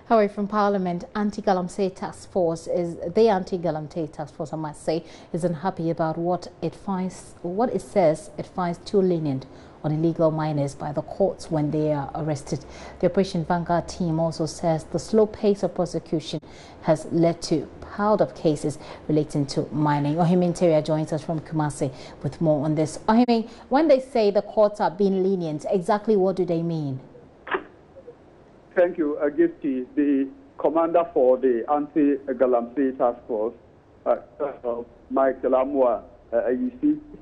However, from Parliament, Anti-Galamsey Taskforce the Anti-Galamsey Taskforce, I must say, isn't happy about what it says it finds too lenient on illegal miners by the courts when they are arrested. The Operation Vanguard team also says the slow pace of prosecution has led to piled up cases relating to mining. Ohime Nteria joins us from Kumasi with more on this. Ohime, when they say the courts are being lenient, exactly what do they mean? Thank you, Gifty. The commander for the Anti-Galamsey Task Force, Mike Lamwa,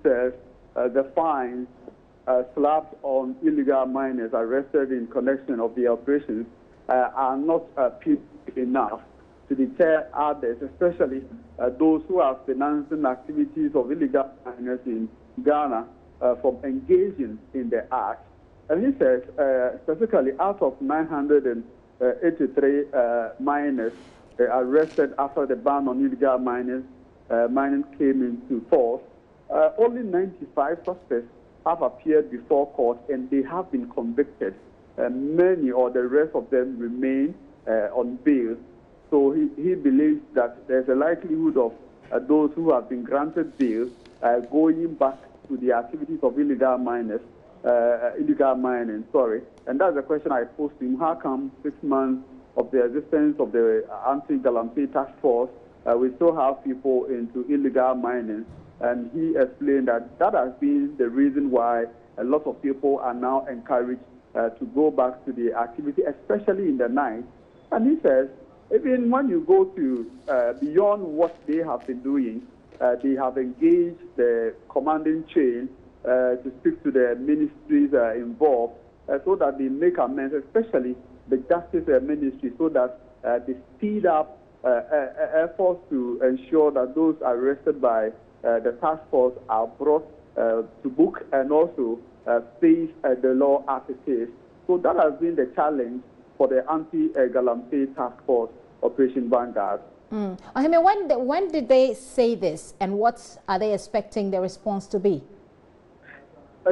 says the fines slapped on illegal miners arrested in connection of the operations are not enough to deter others, especially those who are financing activities of illegal miners in Ghana from engaging in the act. And he says, specifically, out of 983 miners arrested after the ban on illegal mining came into force, only 95 suspects have appeared before court and they have been convicted. Many or the rest of them remain on bail. So he believes that there's a likelihood of those who have been granted bail going back to the activities of illegal mining, and that's the question I posed to him. How come 6 months of the existence of the Anti-Galamsey Task Force, we still have people into illegal mining? And he explained that that has been the reason why a lot of people are now encouraged to go back to the activity, especially in the night. And he says, even when you go to beyond what they have been doing, they have engaged the commanding chain to speak to the ministries involved so that they make amends, especially the Justice Ministry, so that they speed up efforts to ensure that those arrested by the task force are brought to book and also face the law as it is. So that has been the challenge for the Anti-Galamsey Task Force Operation Vanguard. I mean, when did they say this, and what are they expecting the response to be?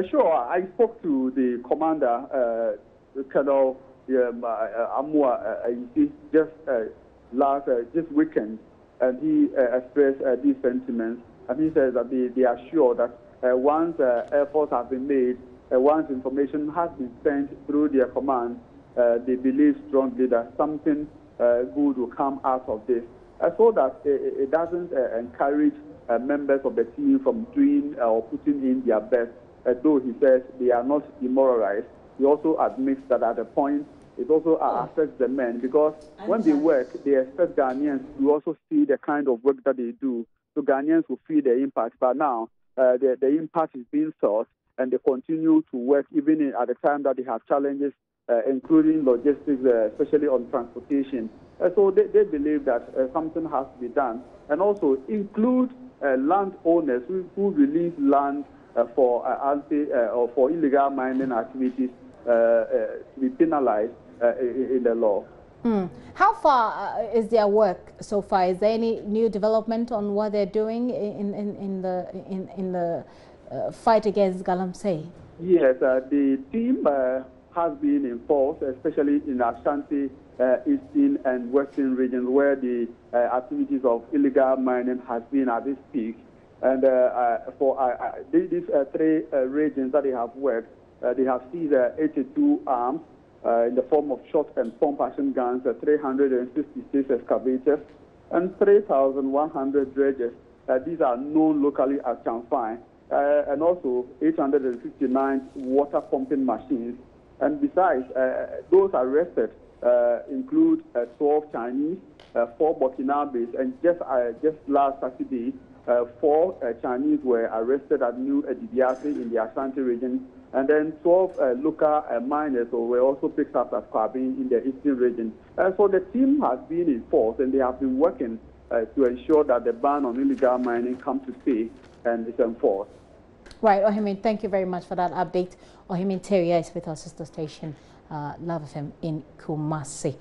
Sure, I spoke to the commander, Colonel Amua, just weekend, and he expressed these sentiments, and he says that they are sure that once efforts have been made, once information has been sent through their command, they believe strongly that something good will come out of this, so that it doesn't encourage members of the team from doing or putting in their best. Though he says they are not demoralized, he also admits that at a point it also affects the men, because when they work, they expect Ghanaians to also see the kind of work that they do. So Ghanaians will feel the impact. But now the impact is being felt, and they continue to work even at the time that they have challenges, including logistics, especially on transportation. So they believe that something has to be done, and also include landowners who release land for for illegal mining activities to be penalized in the law. How far is their work so far? Is there any new development on what they're doing in the fight against Galamsey? Yes, the team has been in force, especially in Ashanti, Eastern and Western regions, where the activities of illegal mining has been at its peak. And for these three regions that they have worked, they have seized 82 arms in the form of shot and pump action guns, 366 excavators, and 3,100 dredges. These are known locally as Chamfine, and also 859 water pumping machines. And besides, those arrested include 12 Chinese, 4 Burkinabes, and just last Saturday, 4 Chinese were arrested at New Edibiase in the Ashanti region, and then 12 local miners were also picked up at Kwabin in the Eastern region. So the team has been in force, and they have been working to ensure that the ban on illegal mining comes to stay and is enforced. Right, Ohime, thank you very much for that update. Ohime Nteria is with our sister station, Love FM in Kumasi.